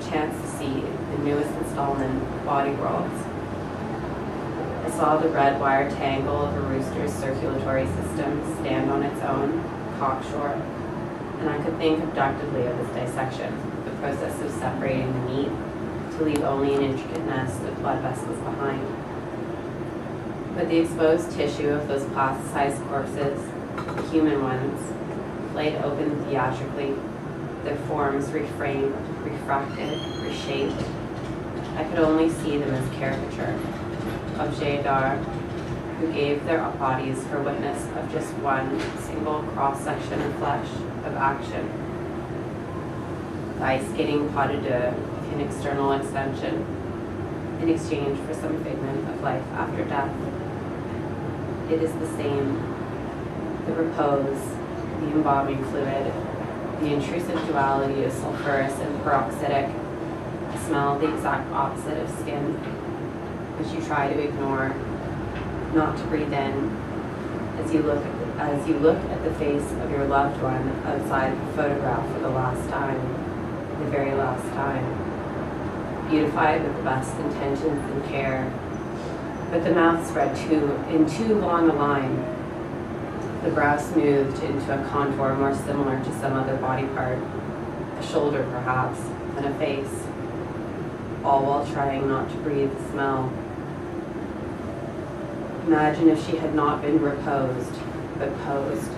chance to see the newest installment of Body Worlds. I saw the red wire tangle of a rooster's circulatory system stand on its own, cocksure, and I could think abductively of its dissection, the process of separating the meat to leave only an intricate nest of blood vessels behind. But the exposed tissue of those plasticized corpses, the human ones, laid open theatrically, their forms reframed, refracted, reshaped. I could only see them as caricature, objets d'art, who gave their bodies for witness of just one single cross-section of flesh, of action. The ice-skating pas de deux, an external extension, in exchange for some figment of life after death. It is the same, the repose, the embalming fluid, the intrusive duality of sulfurous and peroxidic, a smell the exact opposite of skin, which you try to ignore, not to breathe in, as you look at the face of your loved one outside the photograph for the last time, the very last time, beautified with the best intentions and care, but the mouth spread in too long a line, the brow smoothed into a contour more similar to some other body part, a shoulder perhaps, than a face, all while trying not to breathe the smell. Imagine if she had not been reposed, but posed,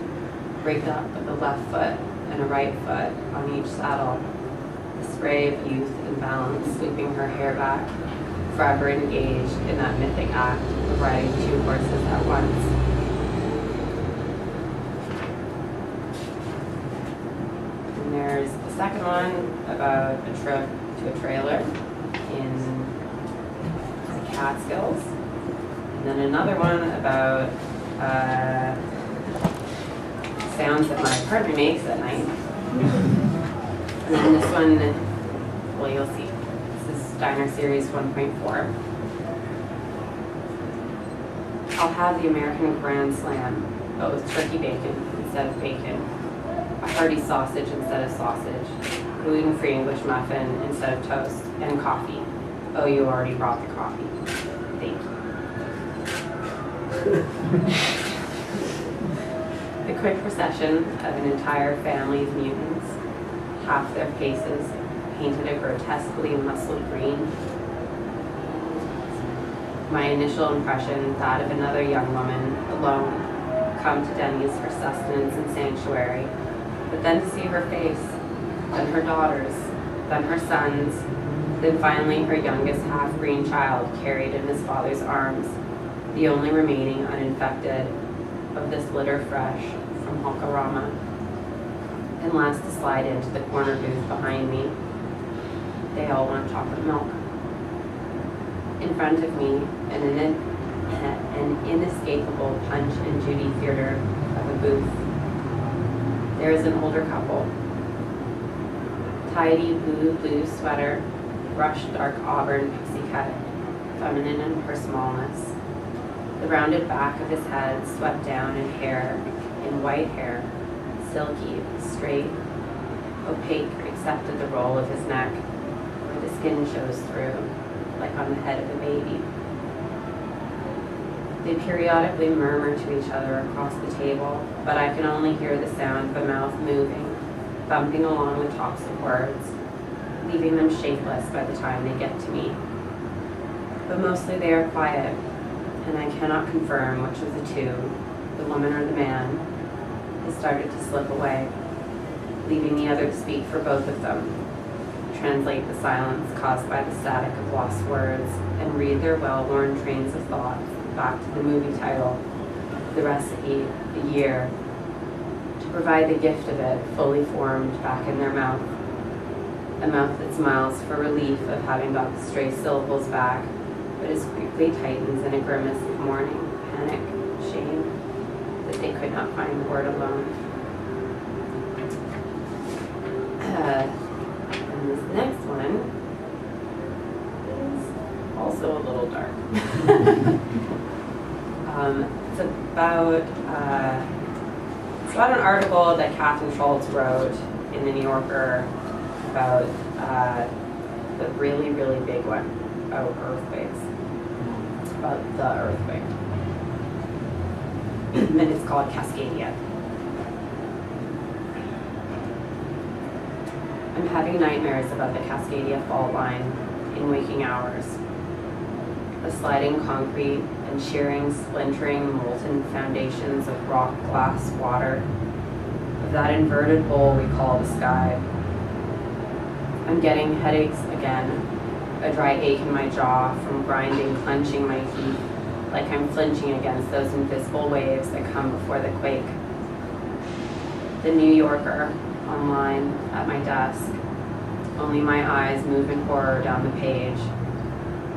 rigged up with a left foot and a right foot on each saddle, the spray of youth and balance sweeping her hair back, forever engaged in that mythic act of riding two horses at once. And there's the second one about a trip to a trailer in the Catskills. And then another one about sounds that my partner makes at night. And then this one, well, you'll see. This is Diner Series 1.4. I'll have the American Grand Slam, but with turkey bacon instead of bacon, a hearty sausage instead of sausage, gluten-free English muffin instead of toast, and coffee. Oh, you already brought the coffee. Thank you. The quick procession of an entire family's mutants, half their faces painted a grotesquely muscled green. My initial impression, that of another young woman, alone, come to Denny's for sustenance and sanctuary, but then to see her face, then her daughters, then her sons, then finally her youngest half-breed child carried in his father's arms, the only remaining uninfected of this litter fresh from Hokarama, and last to slide into the corner booth behind me. They all want chocolate milk. In front of me, an inescapable Punch and Judy theater of a booth, there is an older couple. Tidy blue sweater, brushed dark auburn pixie cut, feminine in her smallness. The rounded back of his head swept down in white hair, silky, straight, opaque except at the roll of his neck, where the skin shows through, like on the head of a baby. They periodically murmur to each other across the table, but I can only hear the sound of a mouth moving, bumping along the tops of words, leaving them shapeless by the time they get to me. But mostly they are quiet, and I cannot confirm which of the two, the woman or the man, has started to slip away, leaving the other to speak for both of them, translate the silence caused by the static of lost words, and read their well-worn trains of thought back to the movie title, the recipe, the year, to provide the gift of it fully formed back in their mouth, a mouth that smiles for relief of having got the stray syllables back, but as quickly tightens in a grimace of mourning, panic, shame, that they could not find the word alone. And this next one is also a little dark. It's about an article that Catherine Schultz wrote in the New Yorker about the really, really big one. Oh, earthquakes. About the earthquake. And it's called Cascadia. I'm having nightmares about the Cascadia fault line in waking hours. The sliding concrete and shearing, splintering, molten foundations of rock, glass, water, of that inverted bowl we call the sky. I'm getting headaches again, a dry ache in my jaw from grinding, clenching my teeth, like I'm flinching against those invisible waves that come before the quake. The New Yorker, online, at my desk. Only my eyes move in horror down the page.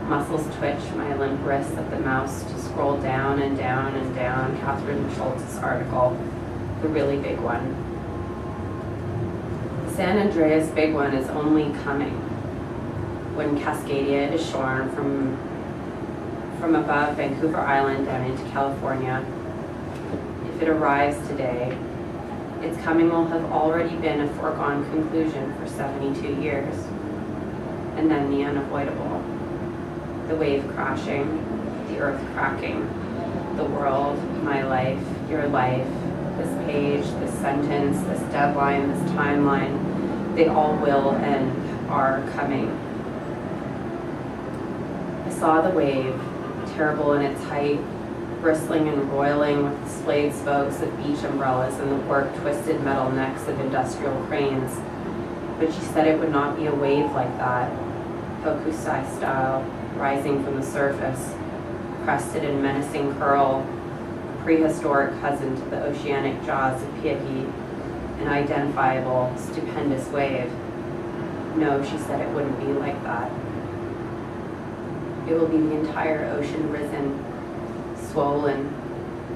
Muscles twitch my limp wrists at the mouse to scroll down and down and down Catherine Schultz's article, the really big one. The San Andreas big one is only coming when Cascadia is shorn from above Vancouver Island down into California. If it arrives today, its coming will have already been a foregone conclusion for 72 years. And then the unavoidable. The wave crashing, the earth cracking, the world, my life, your life, this page, this sentence, this deadline, this timeline, they all will and are coming. I saw the wave, terrible in its height, bristling and roiling with the splayed spokes of beach umbrellas and the warped, twisted metal necks of industrial cranes. But she said it would not be a wave like that, Hokusai style, rising from the surface, crested in menacing curl, prehistoric cousin to the oceanic jaws of Piaki, an identifiable, stupendous wave. No, she said it wouldn't be like that. It will be the entire ocean risen, swollen,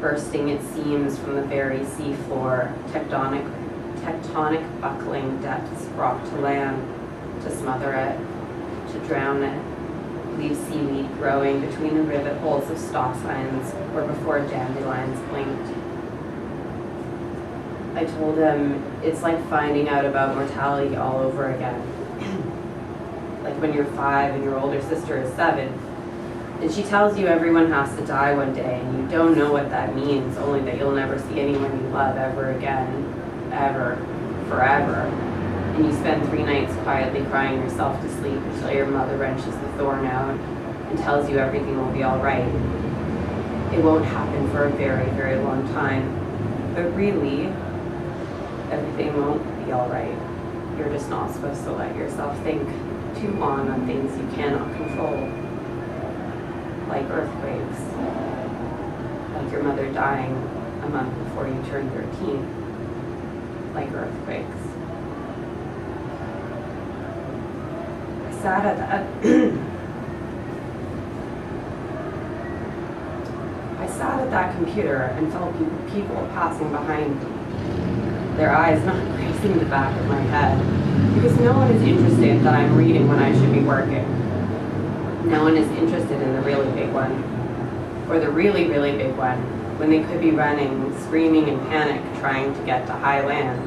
bursting its seams from the very sea floor, tectonic buckling depths brought to land, to smother it, to drown it, leave seaweed growing between the rivet holes of stop signs or before dandelions blinked. I told him it's like finding out about mortality all over again. Like when you're 5 and your older sister is 7, and she tells you everyone has to die one day, and you don't know what that means, only that you'll never see anyone you love ever again, ever, forever. And you spend 3 nights quietly crying yourself to sleep until your mother wrenches the thorn out and tells you everything will be all right. It won't happen for a very, very long time. But really, everything won't be all right. You're just not supposed to let yourself think too long on things you cannot control. Like earthquakes. Like your mother dying a month before you turn 13. Like earthquakes. I sat at that computer and felt people passing behind me. Their eyes not grazing the back of my head, because no one is interested that I'm reading when I should be working. No one is interested in the really big one, or the really, really big one, when they could be running, screaming in panic, trying to get to high land,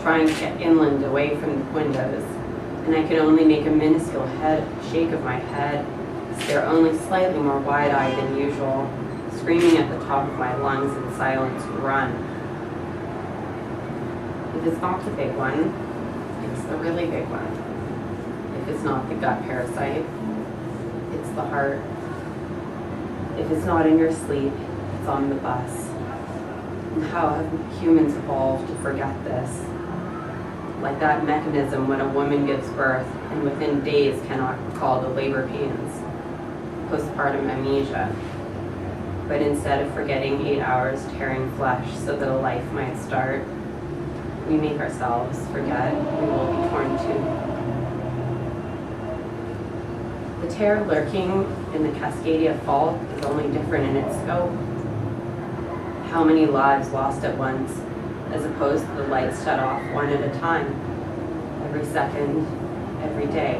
trying to get inland away from the windows, and I can only make a minuscule shake of my head, stare only slightly more wide-eyed than usual, screaming at the top of my lungs in silence, run. If it's not the big one, it's the really big one. If it's not the gut parasite, it's the heart. If it's not in your sleep, it's on the bus. And how have humans evolved to forget this? Like that mechanism when a woman gives birth and within days cannot recall the labor pains, postpartum amnesia. But instead of forgetting 8 hours tearing flesh so that a life might start, we make ourselves forget we will be torn too. The tear lurking in the Cascadia Fault is only different in its scope. How many lives lost at once, as opposed to the lights shut off one at a time, every second, every day.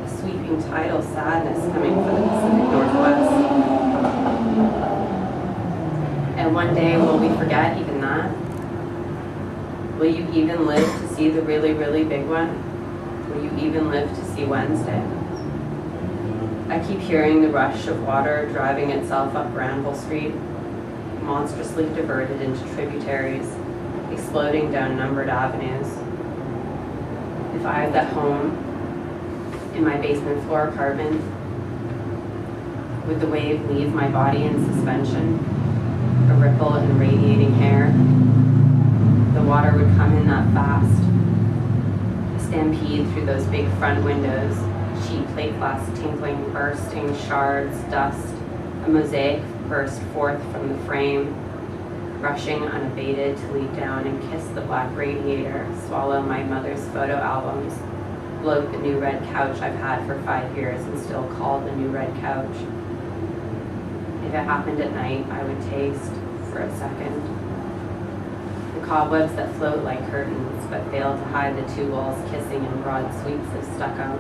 A sweeping tidal sadness coming from the Pacific Northwest. And one day, will we forget even that? Will you even live to see the really, really big one? Will you even live to see Wednesday? I keep hearing the rush of water driving itself up Granville Street, monstrously diverted into tributaries, exploding down numbered avenues. If I was at home in my basement floor apartment, would the wave leave my body in suspension, a ripple in radiating hair? The water would come in that fast, a stampede through those big front windows, cheap plate glass tinkling, bursting shards, dust, a mosaic burst forth from the frame, rushing unabated to leap down and kiss the black radiator, swallow my mother's photo albums, bloat the new red couch I've had for 5 years and still call the new red couch. If it happened at night, I would taste, for a second, the cobwebs that float like curtains but fail to hide the two walls kissing in broad sweeps of stucco.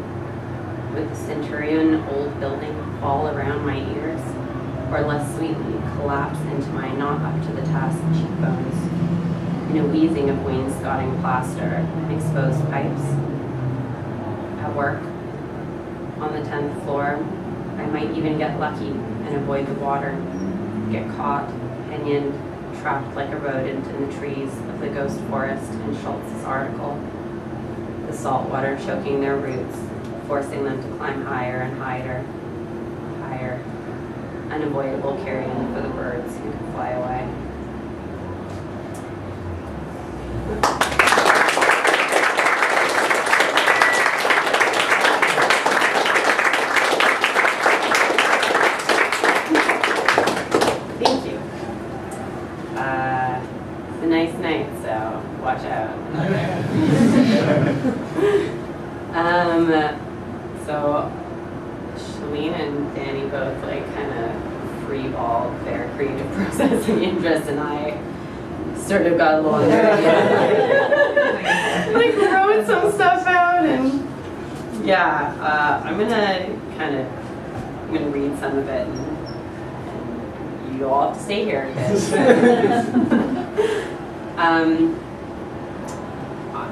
Would the Centurion old building fall around my ears, or less sweetly collapse into my not up to the task cheekbones, in a wheezing of wainscoting plaster and exposed pipes? At work, on the 10th floor, I might even get lucky and avoid the water, get caught, pinioned, trapped like a rodent in the trees of the ghost forest in Schultz's article, the salt water choking their roots, forcing them to climb higher and higher, unavoidable carrion for the birds who can fly away. Thank you. It's a nice night, so watch out. So Shalene and Danny both like kind of freeballed their creative processing interests, and I sort of got a little nerdy. Like wrote some stuff out, and yeah, I'm gonna read some of it, and you all have to stay here.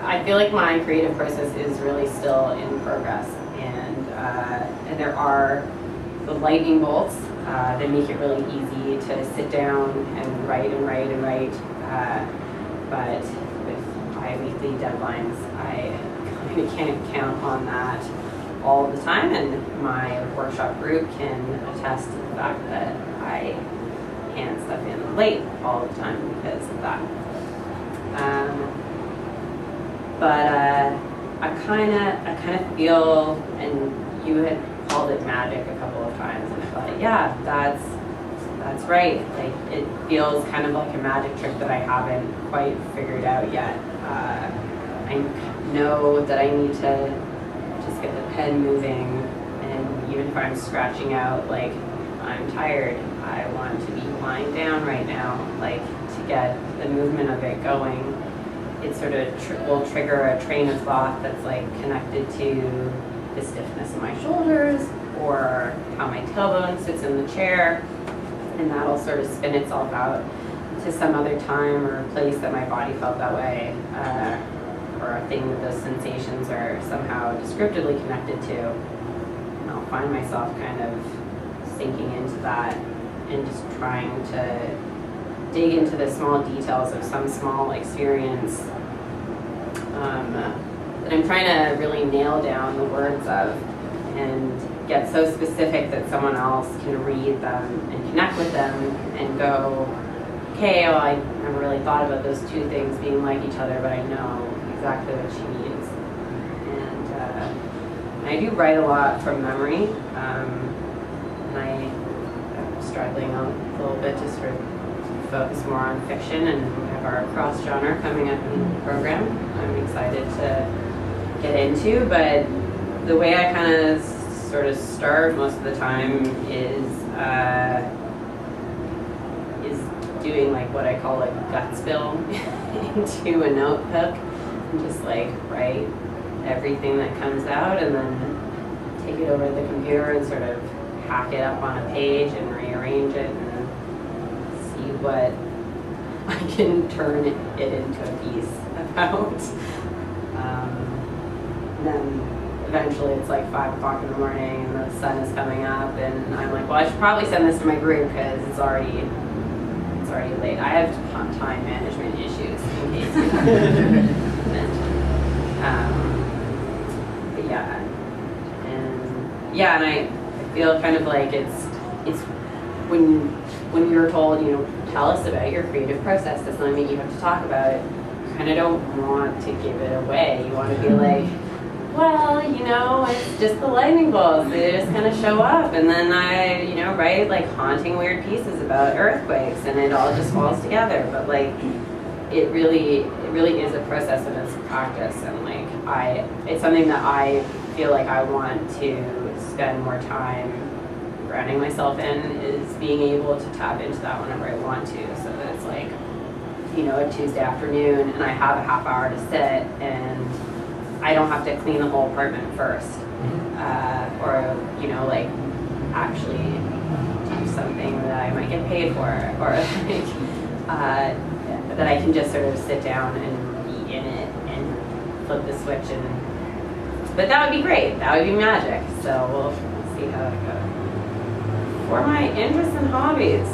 I feel like my creative process is really still in progress, and there are the lightning bolts that make it really easy to sit down and write and write and write. But with bi-weekly deadlines, I kind of can't count on that all the time, and my workshop group can attest to the fact that I hand stuff in late all the time because of that. But I kind of feel, and you had called it magic a couple of times, and I thought, yeah, that's right. Like it feels kind of like a magic trick that I haven't quite figured out yet. I know that I need to just get the pen moving, and even if I'm scratching out, like I'm tired, I want to be lying down right now, like to get the movement of it going. It sort of will trigger a train of thought that's like connected to the stiffness in my shoulders or how my tailbone sits in the chair, and that'll sort of spin itself out to some other time or place that my body felt that way, or a thing that those sensations are somehow descriptively connected to. And I'll find myself kind of sinking into that and just trying to dig into the small details of some small experience that I'm trying to really nail down the words of and get so specific that someone else can read them and connect with them and go, okay, well, I never really thought about those two things being like each other, but I know exactly what she means. And I do write a lot from memory, and I'm struggling a little bit to sort of focus more on fiction, and we have our cross-genre coming up in the program. I'm excited to get into, but the way I kind of sort of start most of the time is doing like what I call a gut spill into a notebook, and just like write everything that comes out, and then take it over to the computer and sort of hack it up on a page and rearrange it and see what I can turn it into a piece about. then eventually it's like 5 o'clock in the morning and the sun is coming up, and I'm like, well, I should probably send this to my group because it's already late. I have time management issues in case you haven't. But and I feel kind of like it's when we were told, tell us about your creative process, that's something you have to talk about. You kind of don't want to give it away. You want to be like, well, it's just the lightning bolts. They just kind of show up, and then I, write like haunting weird pieces about earthquakes, and it all just falls together. But like, it really is a process, and it's a practice, and like it's something that I feel like I want to spend more time grounding myself in, is being able to tap into that whenever I want to, so that it's like, a Tuesday afternoon, and I have a half hour to sit, and I don't have to clean the whole apartment first, or like actually do something that I might get paid for, or like that I can just sort of sit down and be in it and flip the switch, but that would be great. That would be magic. So we'll see how that goes. For my interests and hobbies,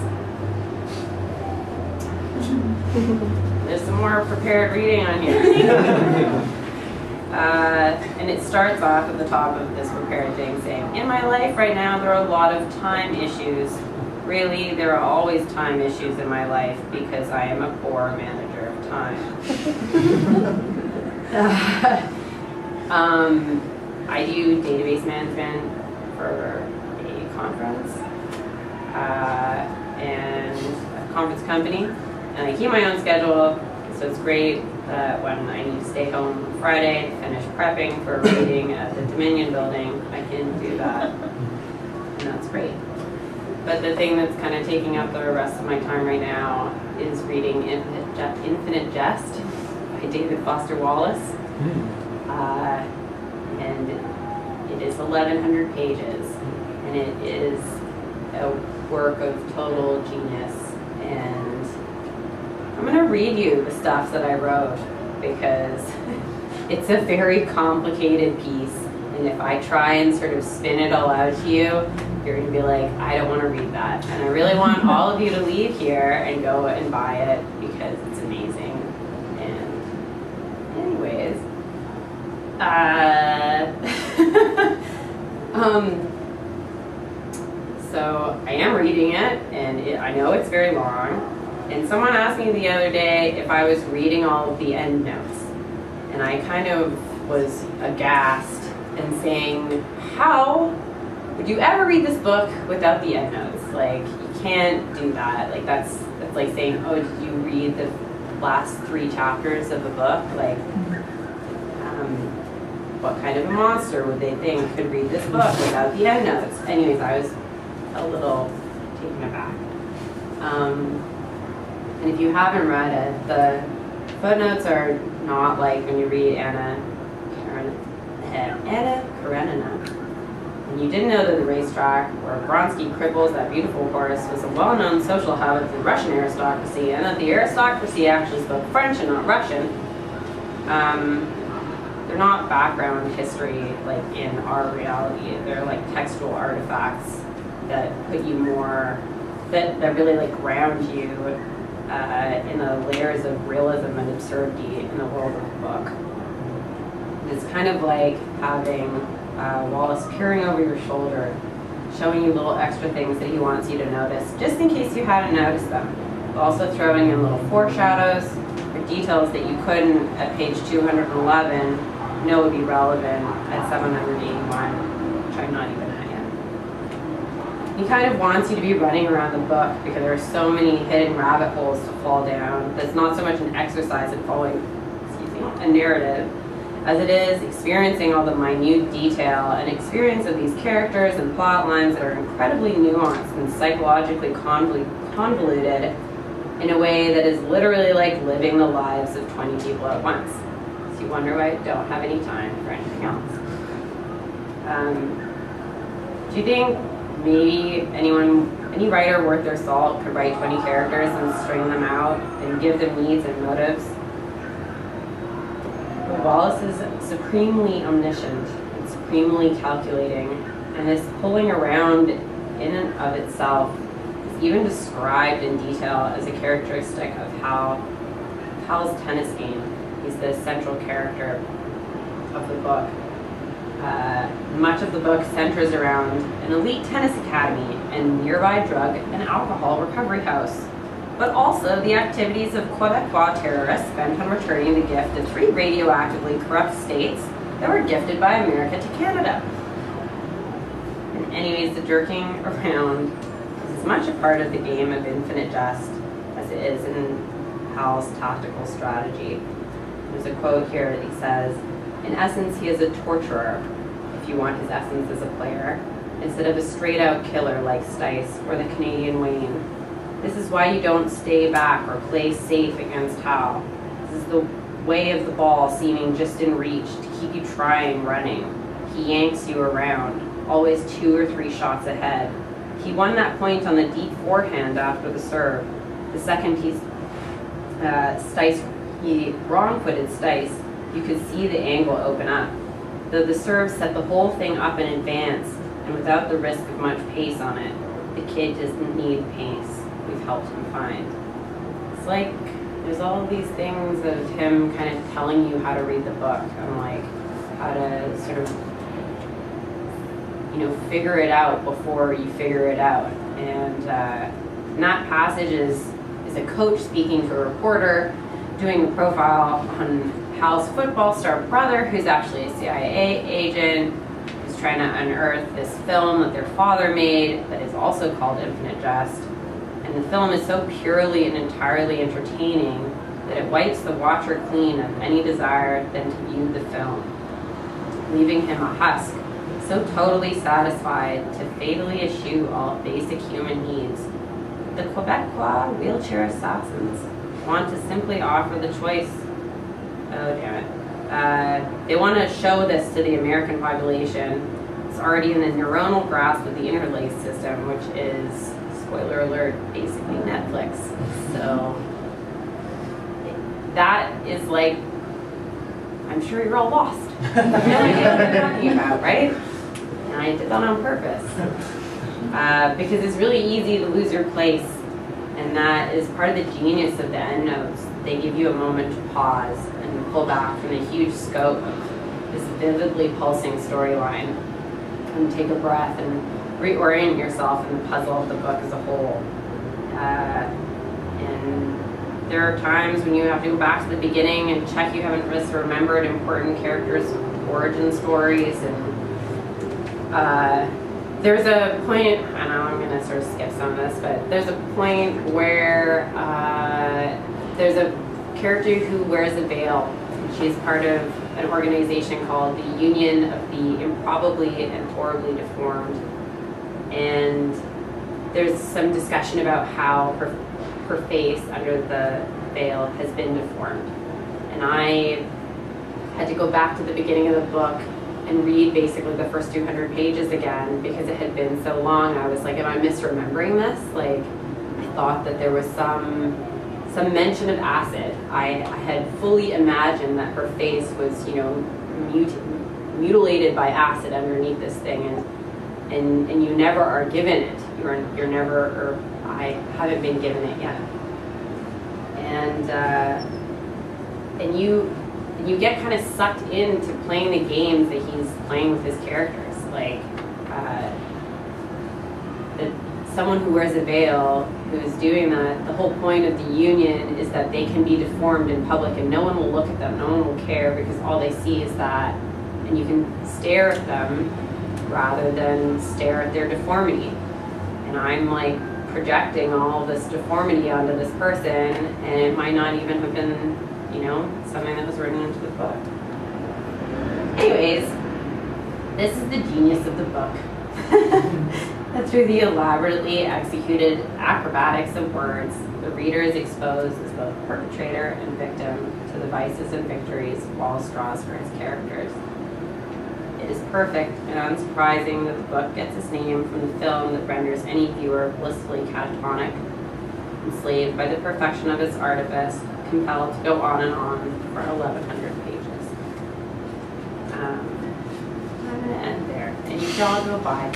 there's some more prepared reading on here. And it starts off at the top of this prepared thing saying, in my life right now there are a lot of time issues. Really, there are always time issues in my life because I am a poor manager of time. I do database management for a conference and a conference company, and I keep my own schedule, so it's great that when I need to stay home on Friday to finish prepping for a reading at the Dominion building, I can do that, and that's great. But the thing that's kind of taking up the rest of my time right now is reading Infinite Jest by David Foster Wallace. And it is 1,100 pages, and it is a work of total genius. And I'm going to read you the stuff that I wrote, because it's a very complicated piece, and if I try and sort of spin it all out to you, you're going to be like, I don't want to read that. And I really want all of you to leave here and go and buy it, because it's amazing. And anyways, so I am reading it, and I know it's very long. And someone asked me the other day if I was reading all of the end notes. And I kind of was aghast and saying, how would you ever read this book without the end notes? Like, you can't do that. Like, that's like saying, oh, did you read the last 3 chapters of a book? Like, what kind of a monster would they think could read this book without the end notes? Anyways, I was a little taken aback. And if you haven't read it, the footnotes are not like when you read Anna Karenina. And you didn't know that the racetrack where Vronsky cripples that beautiful horse was a well-known social hub of the Russian aristocracy, and that the aristocracy actually spoke French and not Russian. They're not background history like in our reality. They're like textual artifacts that put you more, that really like ground you in the layers of realism and absurdity in the world of the book. It's kind of like having Wallace peering over your shoulder, showing you little extra things that he wants you to notice, just in case you hadn't noticed them. Also throwing in little foreshadows or details that you couldn't at page 211 know would be relevant at 781, which I'm not even at yet. He kind of wants you to be running around the book because there are so many hidden rabbit holes to fall down. That's not so much an exercise in following, a narrative, as it is experiencing all the minute detail and experience of these characters and plot lines that are incredibly nuanced and psychologically convoluted in a way that is literally like living the lives of 20 people at once. So you wonder why I don't have any time for anything else. Do you think maybe any writer worth their salt could write 20 characters and string them out and give them needs and motives? Wallace is supremely omniscient and supremely calculating, and this pulling around in and of itself is even described in detail as a characteristic of Hal's tennis game. He's the central character of the book. Much of the book centers around an elite tennis academy and nearby drug and alcohol recovery house, but also the activities of Quebecois terrorists bent on returning the gift of 3 radioactively corrupt states that were gifted by America to Canada. And anyways, the jerking around is as much a part of the game of infinite jest as it is in Hal's tactical strategy. There's a quote here that he says, "In essence, he is a torturer, if you want his essence as a player, instead of a straight-out killer like Stice or the Canadian Wayne. This is why you don't stay back or play safe against Hal. This is the way of the ball seeming just in reach to keep you trying running. He yanks you around, always 2 or 3 shots ahead. He won that point on the deep forehand after the serve. The second he wrong-footed Stice, you could see the angle open up. Though the serve set the whole thing up in advance, and without the risk of much pace on it, the kid doesn't need pace. We've helped him find." It's like there's all of these things of him kind of telling you how to read the book and like how to sort of, figure it out before you figure it out. And that passage is a coach speaking to a reporter doing a profile on Hal's football star brother, who's actually a CIA agent, who's trying to unearth this film that their father made that is also called Infinite Jest. And the film is so purely and entirely entertaining that it wipes the watcher clean of any desire then to view the film, leaving him a husk, so totally satisfied to fatally eschew all basic human needs. The Quebecois wheelchair assassins want to simply offer the choice. Oh, damn it. They want to show this to the American population. It's already in the neuronal grasp of the interlace system, which is, spoiler alert, basically Netflix. So that is like, I'm sure you're all lost. You have no idea what I'm talking about, right? And I did that on purpose. Because it's really easy to lose your place. And that is part of the genius of the endnotes. They give you a moment to pause and pull back from the huge scope of this vividly pulsing storyline and take a breath and reorient yourself in the puzzle of the book as a whole. And there are times when you have to go back to the beginning and check you haven't misremembered important characters' origin stories. And there's a point, I know I'm going to sort of skip some of this, but there's a point where there's a character who wears a veil. She's part of an organization called the Union of the Improbably and Horribly Deformed. And there's some discussion about how her face under the veil has been deformed. And I had to go back to the beginning of the book and read basically the first 200 pages again because it had been so long. I was like, am I misremembering this? Like, I thought that there was some mention of acid. I had fully imagined that her face was, mutilated by acid underneath this thing, and you never are given it. You're never, or I haven't been given it yet. And you get kind of sucked into playing the games that he's playing with his characters. Like, someone who wears a veil, who's doing that, the whole point of the union is that they can be deformed in public and no one will look at them, no one will care because all they see is that, and you can stare at them rather than stare at their deformity. And I'm like projecting all this deformity onto this person, and it might not even have been, something that was written into the book. Anyways, this is the genius of the book. That through the elaborately executed acrobatics of words, the reader is exposed as both perpetrator and victim to the vices and victories Wallace draws for his characters. It is perfect and unsurprising that the book gets its name from the film that renders any viewer blissfully catatonic, enslaved by the perfection of its artifice, compelled to go on and on for 1,100 pages. Y'all go by.